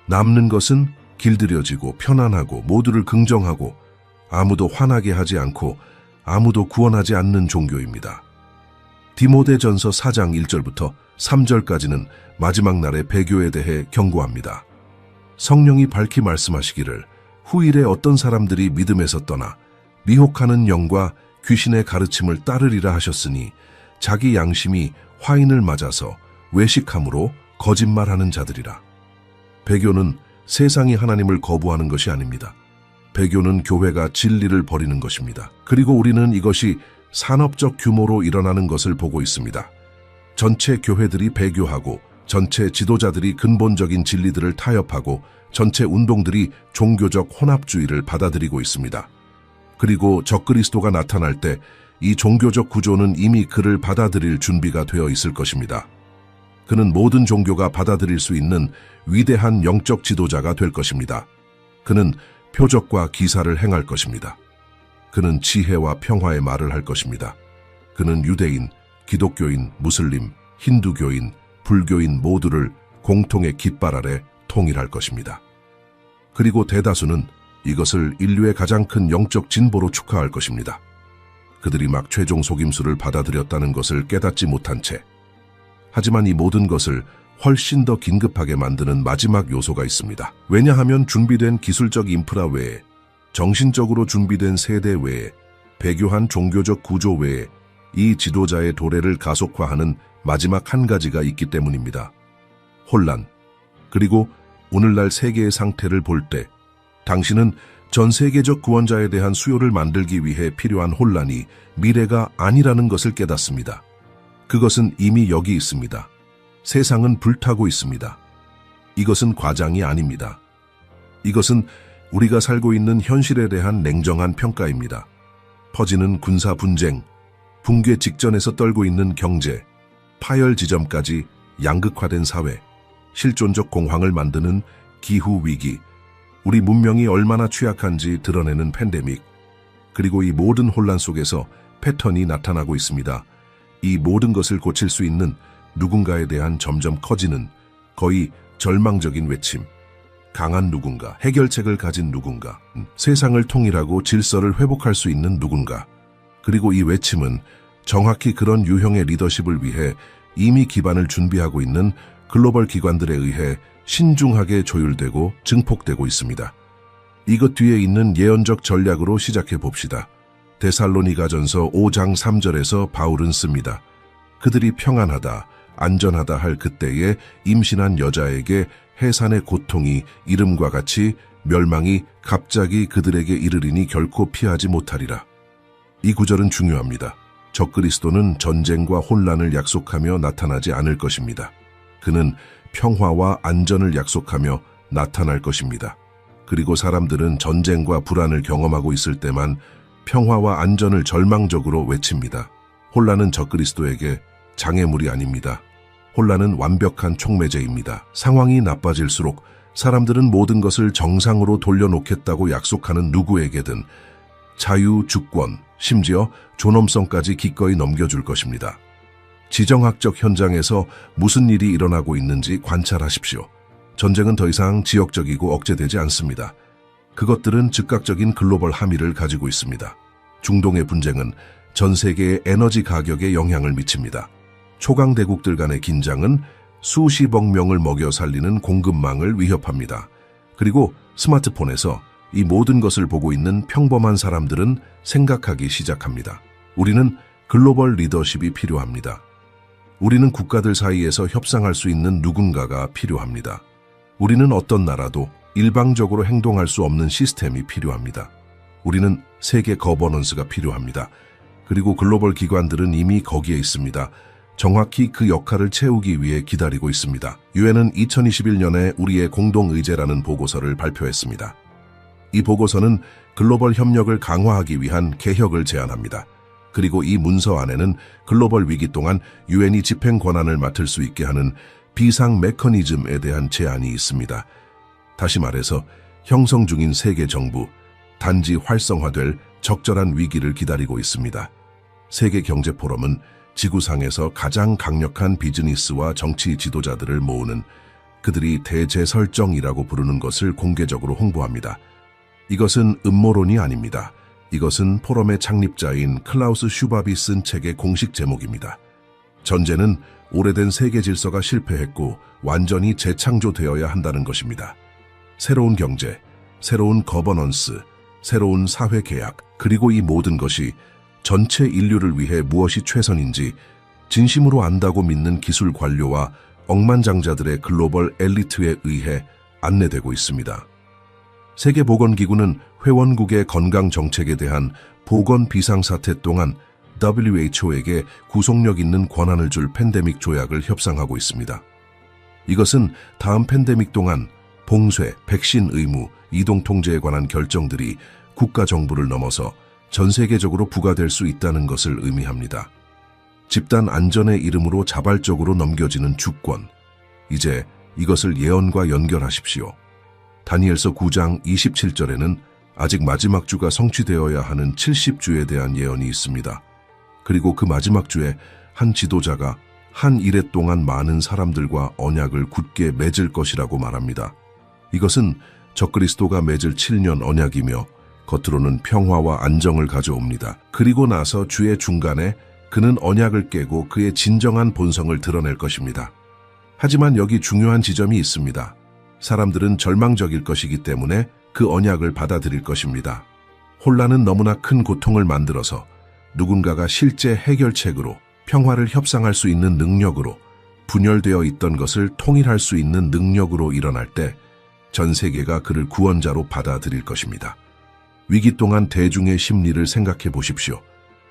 남는 것은 길들여지고 편안하고 모두를 긍정하고 아무도 화나게 하지 않고 아무도 구원하지 않는 종교입니다. 디모데전서 4장 1절부터 3절까지는 마지막 날의 배교에 대해 경고합니다. 성령이 밝히 말씀하시기를 후일에 어떤 사람들이 믿음에서 떠나 미혹하는 영과 귀신의 가르침을 따르리라 하셨으니 자기 양심이 화인을 맞아서 외식함으로 거짓말하는 자들이라. 배교는 세상이 하나님을 거부하는 것이 아닙니다. 배교는 교회가 진리를 버리는 것입니다. 그리고 우리는 이것이 산업적 규모로 일어나는 것을 보고 있습니다. 전체 교회들이 배교하고 전체 지도자들이 근본적인 진리들을 타협하고 전체 운동들이 종교적 혼합주의를 받아들이고 있습니다. 그리고 적그리스도가 나타날 때 이 종교적 구조는 이미 그를 받아들일 준비가 되어 있을 것입니다. 그는 모든 종교가 받아들일 수 있는 위대한 영적 지도자가 될 것입니다. 그는 표적과 기사를 행할 것입니다. 그는 지혜와 평화의 말을 할 것입니다. 그는 유대인, 기독교인, 무슬림, 힌두교인, 불교인 모두를 공통의 깃발 아래 통일할 것입니다. 그리고 대다수는 이것을 인류의 가장 큰 영적 진보로 축하할 것입니다. 그들이 막 최종 속임수를 받아들였다는 것을 깨닫지 못한 채. 하지만 이 모든 것을 훨씬 더 긴급하게 만드는 마지막 요소가 있습니다. 왜냐하면 준비된 기술적 인프라 외에, 정신적으로 준비된 세대 외에, 배교한 종교적 구조 외에 이 지도자의 도래를 가속화하는 마지막 한 가지가 있기 때문입니다. 혼란. 그리고 오늘날 세계의 상태를 볼 때 당신은 전 세계적 구원자에 대한 수요를 만들기 위해 필요한 혼란이 미래가 아니라는 것을 깨닫습니다. 그것은 이미 여기 있습니다. 세상은 불타고 있습니다. 이것은 과장이 아닙니다. 이것은 우리가 살고 있는 현실에 대한 냉정한 평가입니다. 퍼지는 군사 분쟁, 붕괴 직전에서 떨고 있는 경제, 파열 지점까지 양극화된 사회, 실존적 공황을 만드는 기후위기, 우리 문명이 얼마나 취약한지 드러내는 팬데믹, 그리고 이 모든 혼란 속에서 패턴이 나타나고 있습니다. 이 모든 것을 고칠 수 있는 누군가에 대한 점점 커지는 거의 절망적인 외침, 강한 누군가, 해결책을 가진 누군가, 세상을 통일하고 질서를 회복할 수 있는 누군가. 그리고 이 외침은 정확히 그런 유형의 리더십을 위해 이미 기반을 준비하고 있는 글로벌 기관들에 의해 신중하게 조율되고 증폭되고 있습니다. 이것 뒤에 있는 예언적 전략으로 시작해 봅시다. 데살로니가전서 5장 3절에서 바울은 씁니다. 그들이 평안하다, 안전하다 할 그때에 임신한 여자에게 해산의 고통이 이름과 같이 멸망이 갑자기 그들에게 이르리니 결코 피하지 못하리라. 이 구절은 중요합니다. 적그리스도는 전쟁과 혼란을 약속하며 나타나지 않을 것입니다. 그는 평화와 안전을 약속하며 나타날 것입니다. 그리고 사람들은 전쟁과 불안을 경험하고 있을 때만 평화와 안전을 절망적으로 외칩니다. 혼란은 적그리스도에게 장애물이 아닙니다. 혼란은 완벽한 촉매제입니다. 상황이 나빠질수록 사람들은 모든 것을 정상으로 돌려놓겠다고 약속하는 누구에게든 자유, 주권, 심지어 존엄성까지 기꺼이 넘겨줄 것입니다. 지정학적 현장에서 무슨 일이 일어나고 있는지 관찰하십시오. 전쟁은 더 이상 지역적이고 억제되지 않습니다. 그것들은 즉각적인 글로벌 함의를 가지고 있습니다. 중동의 분쟁은 전 세계의 에너지 가격에 영향을 미칩니다. 초강대국들 간의 긴장은 수십억 명을 먹여 살리는 공급망을 위협합니다. 그리고 스마트폰에서 이 모든 것을 보고 있는 평범한 사람들은 생각하기 시작합니다. 우리는 글로벌 리더십이 필요합니다. 우리는 국가들 사이에서 협상할 수 있는 누군가가 필요합니다. 우리는 어떤 나라도 일방적으로 행동할 수 없는 시스템이 필요합니다. 우리는 세계 거버넌스가 필요합니다. 그리고 글로벌 기관들은 이미 거기에 있습니다. 정확히 그 역할을 채우기 위해 기다리고 있습니다. 유엔은 2021년에 우리의 공동의제라는 보고서를 발표했습니다. 이 보고서는 글로벌 협력을 강화하기 위한 개혁을 제안합니다. 그리고 이 문서 안에는 글로벌 위기 동안 유엔이 집행 권한을 맡을 수 있게 하는 비상 메커니즘에 대한 제안이 있습니다. 다시 말해서 형성 중인 세계 정부, 단지 활성화될 적절한 위기를 기다리고 있습니다. 세계 경제 포럼은 지구상에서 가장 강력한 비즈니스와 정치 지도자들을 모으는 그들이 대재설정이라고 부르는 것을 공개적으로 홍보합니다. 이것은 음모론이 아닙니다. 이것은 포럼의 창립자인 클라우스 슈밥이 쓴 책의 공식 제목입니다. 전제는 오래된 세계 질서가 실패했고 완전히 재창조되어야 한다는 것입니다. 새로운 경제, 새로운 거버넌스, 새로운 사회 계약, 그리고 이 모든 것이 전체 인류를 위해 무엇이 최선인지 진심으로 안다고 믿는 기술 관료와 억만장자들의 글로벌 엘리트에 의해 안내되고 있습니다. 세계보건기구는 회원국의 건강 정책에 대한 보건 비상사태 동안 WHO에게 구속력 있는 권한을 줄 팬데믹 조약을 협상하고 있습니다. 이것은 다음 팬데믹 동안 봉쇄, 백신 의무, 이동 통제에 관한 결정들이 국가 정부를 넘어서 전 세계적으로 부과될 수 있다는 것을 의미합니다. 집단 안전의 이름으로 자발적으로 넘겨지는 주권. 이제 이것을 예언과 연결하십시오. 다니엘서 9장 27절에는 아직 마지막 주가 성취되어야 하는 70주에 대한 예언이 있습니다. 그리고 그 마지막 주에 한 지도자가 한 이레 동안 많은 사람들과 언약을 굳게 맺을 것이라고 말합니다. 이것은 적그리스도가 맺을 7년 언약이며 겉으로는 평화와 안정을 가져옵니다. 그리고 나서 주의 중간에 그는 언약을 깨고 그의 진정한 본성을 드러낼 것입니다. 하지만 여기 중요한 지점이 있습니다. 사람들은 절망적일 것이기 때문에 그 언약을 받아들일 것입니다. 혼란은 너무나 큰 고통을 만들어서 누군가가 실제 해결책으로 평화를 협상할 수 있는 능력으로 분열되어 있던 것을 통일할 수 있는 능력으로 일어날 때 전 세계가 그를 구원자로 받아들일 것입니다. 위기 동안 대중의 심리를 생각해 보십시오.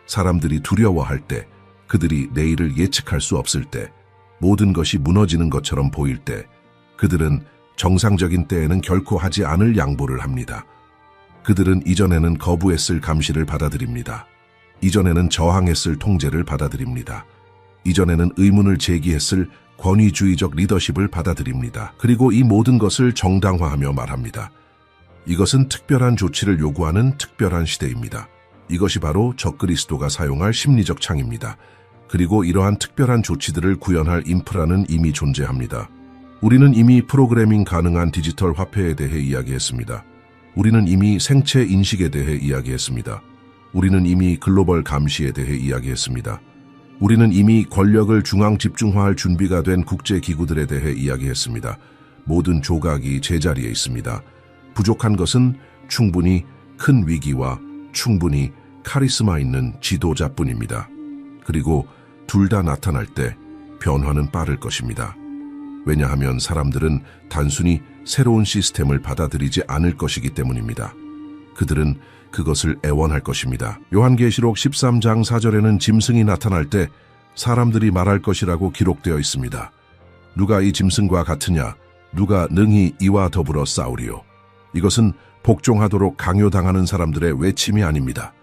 사람들이 두려워할 때, 그들이 내일을 예측할 수 없을 때, 모든 것이 무너지는 것처럼 보일 때, 그들은 정상적인 때에는 결코 하지 않을 양보를 합니다. 그들은 이전에는 거부했을 감시를 받아들입니다. 이전에는 저항했을 통제를 받아들입니다. 이전에는 의문을 제기했을 권위주의적 리더십을 받아들입니다. 그리고 이 모든 것을 정당화하며 말합니다. 이것은 특별한 조치를 요구하는 특별한 시대입니다. 이것이 바로 적그리스도가 사용할 심리적 창입니다. 그리고 이러한 특별한 조치들을 구현할 인프라는 이미 존재합니다. 우리는 이미 프로그래밍 가능한 디지털 화폐에 대해 이야기했습니다. 우리는 이미 생체 인식에 대해 이야기했습니다. 우리는 이미 글로벌 감시에 대해 이야기했습니다. 우리는 이미 권력을 중앙 집중화할 준비가 된 국제기구들에 대해 이야기했습니다. 모든 조각이 제자리에 있습니다. 부족한 것은 충분히 큰 위기와 충분히 카리스마 있는 지도자뿐입니다. 그리고 둘 다 나타날 때 변화는 빠를 것입니다. 왜냐하면 사람들은 단순히 새로운 시스템을 받아들이지 않을 것이기 때문입니다. 그들은 그것을 애원할 것입니다. 요한계시록 13장 4절에는 짐승이 나타날 때 사람들이 말할 것이라고 기록되어 있습니다. 누가 이 짐승과 같으냐? 누가 능히 이와 더불어 싸우리요? 이것은 복종하도록 강요당하는 사람들의 외침이 아닙니다.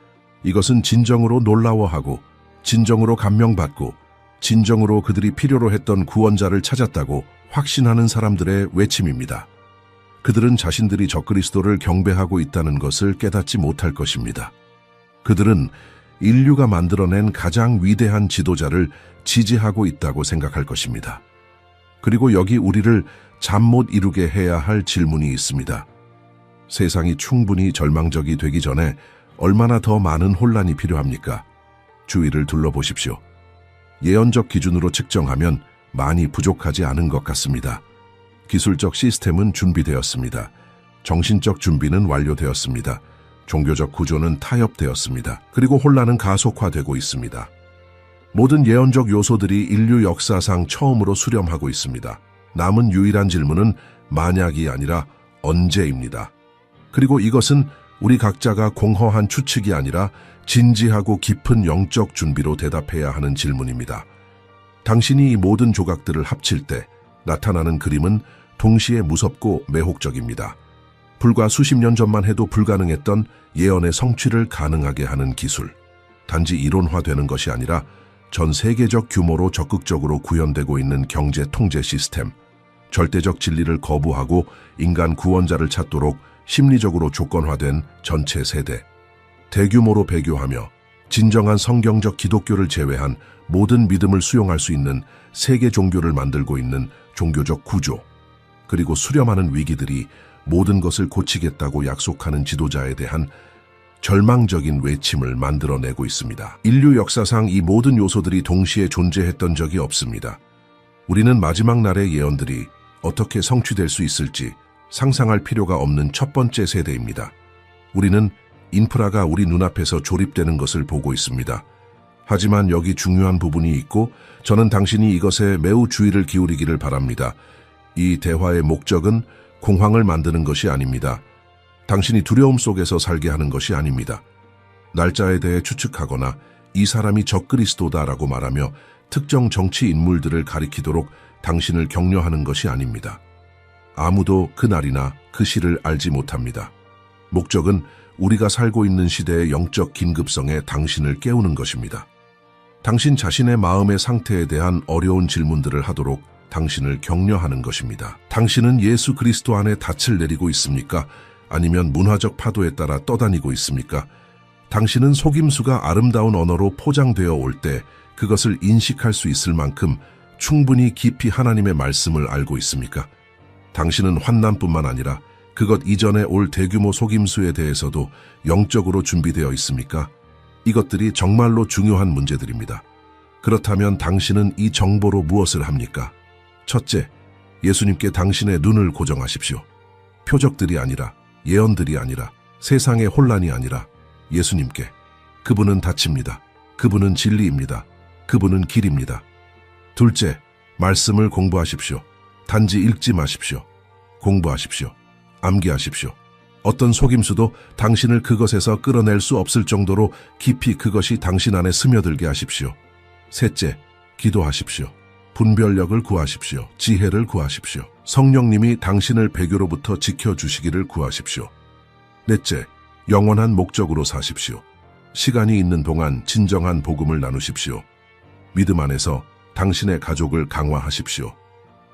이것은 진정으로 놀라워하고 진정으로 감명받고 진정으로 그들이 필요로 했던 구원자를 찾았다고 확신하는 사람들의 외침입니다. 그들은 자신들이 적그리스도를 경배하고 있다는 것을 깨닫지 못할 것입니다. 그들은 인류가 만들어낸 가장 위대한 지도자를 지지하고 있다고 생각할 것입니다. 그리고 여기 우리를 잠 못 이루게 해야 할 질문이 있습니다. 세상이 충분히 절망적이 되기 전에 얼마나 더 많은 혼란이 필요합니까? 주위를 둘러보십시오. 예언적 기준으로 측정하면 많이 부족하지 않은 것 같습니다. 기술적 시스템은 준비되었습니다. 정신적 준비는 완료되었습니다. 종교적 구조는 타협되었습니다. 그리고 혼란은 가속화되고 있습니다. 모든 예언적 요소들이 인류 역사상 처음으로 수렴하고 있습니다. 남은 유일한 질문은 만약이 아니라 언제입니다. 그리고 이것은 우리 각자가 공허한 추측이 아니라 진지하고 깊은 영적 준비로 대답해야 하는 질문입니다. 당신이 이 모든 조각들을 합칠 때 나타나는 그림은 동시에 무섭고 매혹적입니다. 불과 수십 년 전만 해도 불가능했던 예언의 성취를 가능하게 하는 기술. 단지 이론화되는 것이 아니라 전 세계적 규모로 적극적으로 구현되고 있는 경제 통제 시스템, 절대적 진리를 거부하고 인간 구원자를 찾도록 심리적으로 조건화된 전체 세대, 대규모로 배교하며 진정한 성경적 기독교를 제외한 모든 믿음을 수용할 수 있는 세계 종교를 만들고 있는 종교적 구조, 그리고 수렴하는 위기들이 모든 것을 고치겠다고 약속하는 지도자에 대한 절망적인 외침을 만들어내고 있습니다. 인류 역사상 이 모든 요소들이 동시에 존재했던 적이 없습니다. 우리는 마지막 날의 예언들이 어떻게 성취될 수 있을지 상상할 필요가 없는 첫 번째 세대입니다. 우리는 인프라가 우리 눈앞에서 조립되는 것을 보고 있습니다. 하지만 여기 중요한 부분이 있고 저는 당신이 이것에 매우 주의를 기울이기를 바랍니다. 이 대화의 목적은 공황을 만드는 것이 아닙니다. 당신이 두려움 속에서 살게 하는 것이 아닙니다. 날짜에 대해 추측하거나 이 사람이 적그리스도다라고 말하며 특정 정치 인물들을 가리키도록 당신을 격려하는 것이 아닙니다. 아무도 그 날이나 그 시를 알지 못합니다. 목적은 우리가 살고 있는 시대의 영적 긴급성에 당신을 깨우는 것입니다. 당신 자신의 마음의 상태에 대한 어려운 질문들을 하도록 당신을 격려하는 것입니다. 당신은 예수 그리스도 안에 닻을 내리고 있습니까? 아니면 문화적 파도에 따라 떠다니고 있습니까? 당신은 속임수가 아름다운 언어로 포장되어 올 때 그것을 인식할 수 있을 만큼 충분히 깊이 하나님의 말씀을 알고 있습니까? 당신은 환난뿐만 아니라 그것 이전에 올 대규모 속임수에 대해서도 영적으로 준비되어 있습니까? 이것들이 정말로 중요한 문제들입니다. 그렇다면 당신은 이 정보로 무엇을 합니까? 첫째, 예수님께 당신의 눈을 고정하십시오. 표적들이 아니라, 예언들이 아니라, 세상의 혼란이 아니라 예수님께. 그분은 다칩니다. 그분은 진리입니다. 그분은 길입니다. 둘째, 말씀을 공부하십시오. 단지 읽지 마십시오. 공부하십시오. 암기하십시오. 어떤 속임수도 당신을 그것에서 끌어낼 수 없을 정도로 깊이 그것이 당신 안에 스며들게 하십시오. 셋째, 기도하십시오. 분별력을 구하십시오. 지혜를 구하십시오. 성령님이 당신을 배교로부터 지켜주시기를 구하십시오. 넷째, 영원한 목적으로 사십시오. 시간이 있는 동안 진정한 복음을 나누십시오. 믿음 안에서 당신의 가족을 강화하십시오.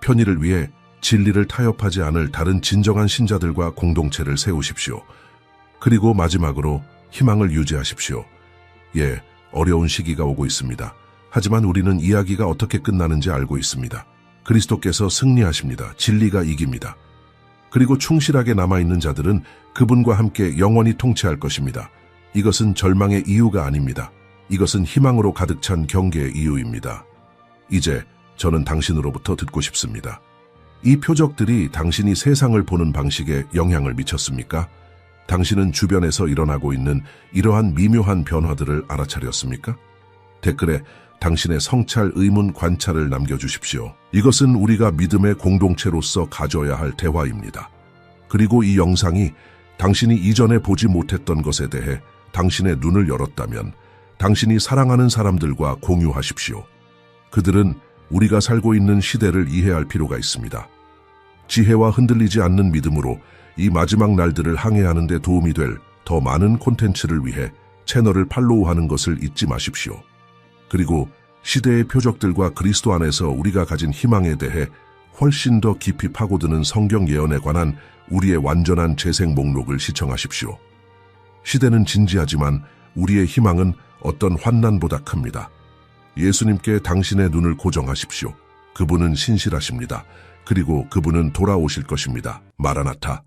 편의를 위해 진리를 타협하지 않을 다른 진정한 신자들과 공동체를 세우십시오. 그리고 마지막으로 희망을 유지하십시오. 예, 어려운 시기가 오고 있습니다. 하지만 우리는 이야기가 어떻게 끝나는지 알고 있습니다. 그리스도께서 승리하십니다. 진리가 이깁니다. 그리고 충실하게 남아있는 자들은 그분과 함께 영원히 통치할 것입니다. 이것은 절망의 이유가 아닙니다. 이것은 희망으로 가득 찬 경계의 이유입니다. 이제 저는 당신으로부터 듣고 싶습니다. 이 표적들이 당신이 세상을 보는 방식에 영향을 미쳤습니까? 당신은 주변에서 일어나고 있는 이러한 미묘한 변화들을 알아차렸습니까? 댓글에 당신의 성찰 의문 관찰을 남겨주십시오. 이것은 우리가 믿음의 공동체로서 가져야 할 대화입니다. 그리고 이 영상이 당신이 이전에 보지 못했던 것에 대해 당신의 눈을 열었다면 당신이 사랑하는 사람들과 공유하십시오. 그들은 우리가 살고 있는 시대를 이해할 필요가 있습니다. 지혜와 흔들리지 않는 믿음으로 이 마지막 날들을 항해하는 데 도움이 될 더 많은 콘텐츠를 위해 채널을 팔로우하는 것을 잊지 마십시오. 그리고 시대의 표적들과 그리스도 안에서 우리가 가진 희망에 대해 훨씬 더 깊이 파고드는 성경 예언에 관한 우리의 완전한 재생 목록을 시청하십시오. 시대는 진지하지만 우리의 희망은 어떤 환난보다 큽니다. 예수님께 당신의 눈을 고정하십시오. 그분은 신실하십니다. 그리고 그분은 돌아오실 것입니다. 마라나타.